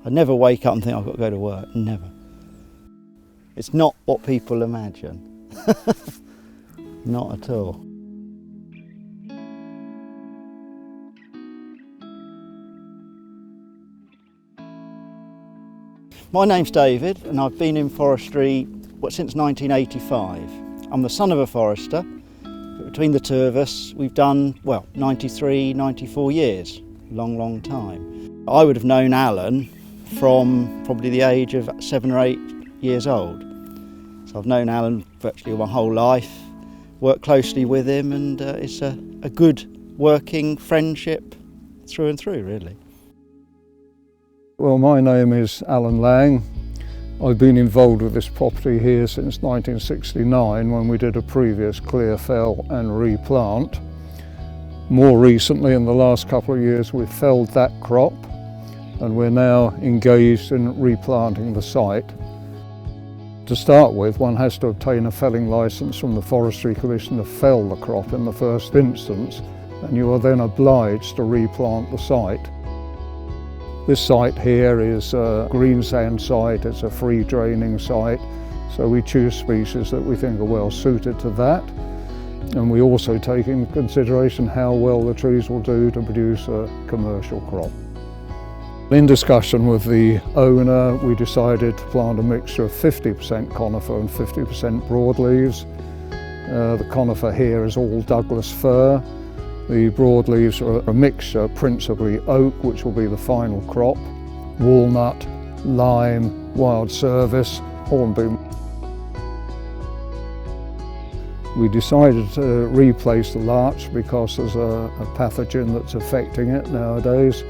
I never wake up and think I've got to go to work, never. It's not what people imagine, not at all. My name's David and I've been in forestry since 1985. I'm the son of a forester, but between the two of us we've done, 93, 94 years, long time. I would have known Alan from probably the age of 7 or 8 years old. So I've known Alan virtually my whole life, worked closely with him, and it's a good working friendship through and through, really. Well, my name is Alan Lang. I've been involved with this property here since 1969 when we did a previous clear fell and replant. More recently, in the last couple of years, we've felled that crop and we're now engaged in replanting the site. To start with, one has to obtain a felling licence from the Forestry Commission to fell the crop in the first instance, and you are then obliged to replant the site. This site here is a green sand site, it's a free draining site, so we choose species that we think are well suited to that. And we also take into consideration how well the trees will do to produce a commercial crop. In discussion with the owner, we decided to plant a mixture of 50% conifer and 50% broadleaves. The conifer here is all Douglas fir. The broadleaves are a mixture, principally oak, which will be the final crop, walnut, lime, wild service, hornbeam. We decided to replace the larch because there's a pathogen that's affecting it nowadays,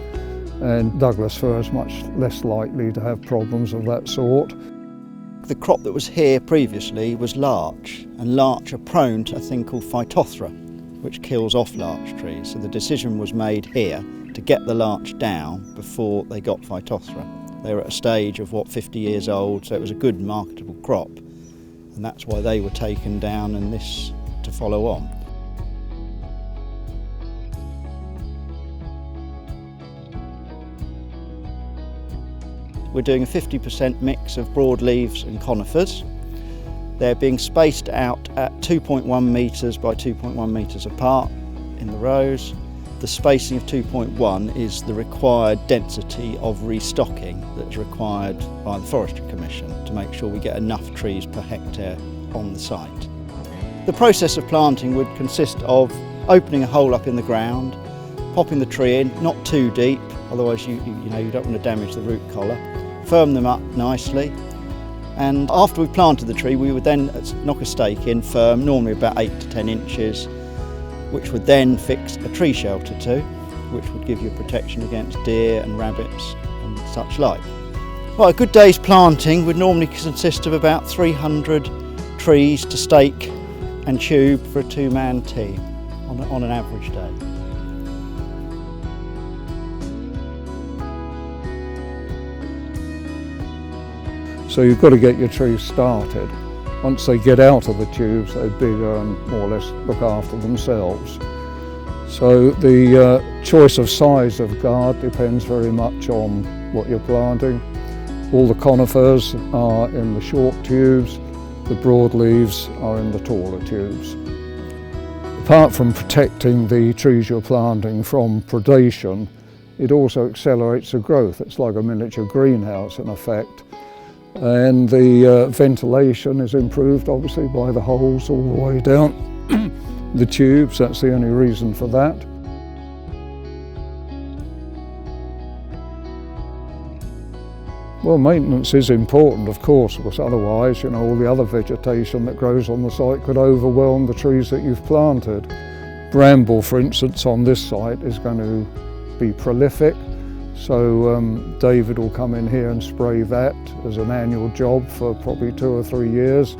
and Douglas fir is much less likely to have problems of that sort. The crop that was here previously was larch, and larch are prone to a thing called Phytophthora, which kills off larch trees. So the decision was made here to get the larch down before they got Phytophthora. They were at a stage of 50 years old, so it was a good marketable crop, and that's why they were taken down and this to follow on. We're doing a 50% mix of broadleaves and conifers. They're being spaced out at 2.1 metres by 2.1 metres apart in the rows. The spacing of 2.1 is the required density of restocking that's required by the Forestry Commission to make sure we get enough trees per hectare on the site. The process of planting would consist of opening a hole up in the ground, popping the tree in, not too deep, otherwise you don't want to damage the root collar, firm them up nicely, and after we've planted the tree we would then knock a stake in firm, normally about 8 to 10 inches, which would then fix a tree shelter to, which would give you protection against deer and rabbits and such like. Well, a good day's planting would normally consist of about 300 trees to stake and tube for a two-man team on an average day. So you've got to get your trees started. Once they get out of the tubes, they're bigger and more or less look after themselves. So the choice of size of guard depends very much on what you're planting. All the conifers are in the short tubes, the broadleaves are in the taller tubes. Apart from protecting the trees you're planting from predation, it also accelerates the growth. It's like a miniature greenhouse in effect. And the ventilation is improved obviously by the holes all the way down the tubes. That's the only reason for that. Well, maintenance is important, of course, because otherwise, all the other vegetation that grows on the site could overwhelm the trees that you've planted. Bramble, for instance, on this site is going to be prolific. So David will come in here and spray that as an annual job for probably 2 or 3 years.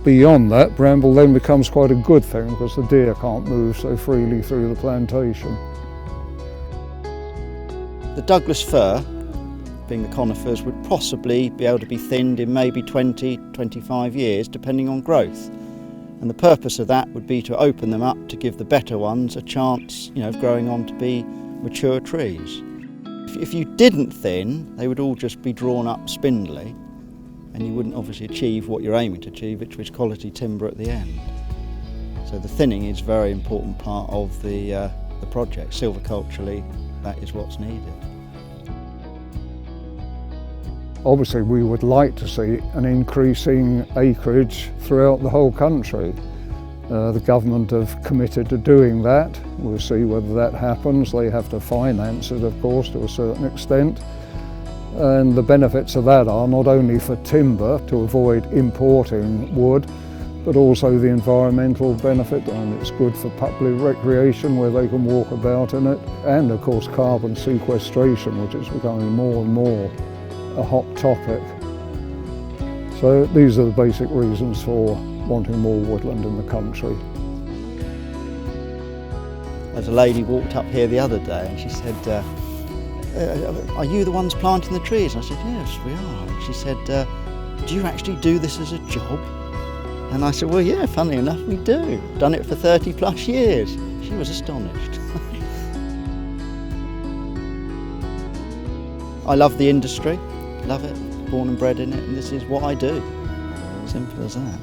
Beyond that, bramble then becomes quite a good thing because the deer can't move so freely through the plantation. The Douglas fir, being the conifers, would possibly be able to be thinned in maybe 20, 25 years depending on growth. And the purpose of that would be to open them up to give the better ones a chance, of growing on to be mature trees. If you didn't thin, they would all just be drawn up spindly, and you wouldn't obviously achieve what you're aiming to achieve, which was quality timber at the end. So the thinning is a very important part of the project. Silviculturally, that is what's needed. Obviously we would like to see an increasing acreage throughout the whole country. The government have committed to doing that. We'll see whether that happens. They have to finance it, of course, to a certain extent. And the benefits of that are not only for timber, to avoid importing wood, but also the environmental benefit, and it's good for public recreation where they can walk about in it, and of course carbon sequestration, which is becoming more and more a hot topic. So these are the basic reasons for wanting more woodland in the country. There's a lady walked up here the other day and she said, are you the ones planting the trees? And I said, yes, we are. And she said, do you actually do this as a job? And I said, well, yeah, funnily enough, we do. Done it for 30 plus years. She was astonished. I love the industry, love it, born and bred in it, and this is what I do. Simple as that.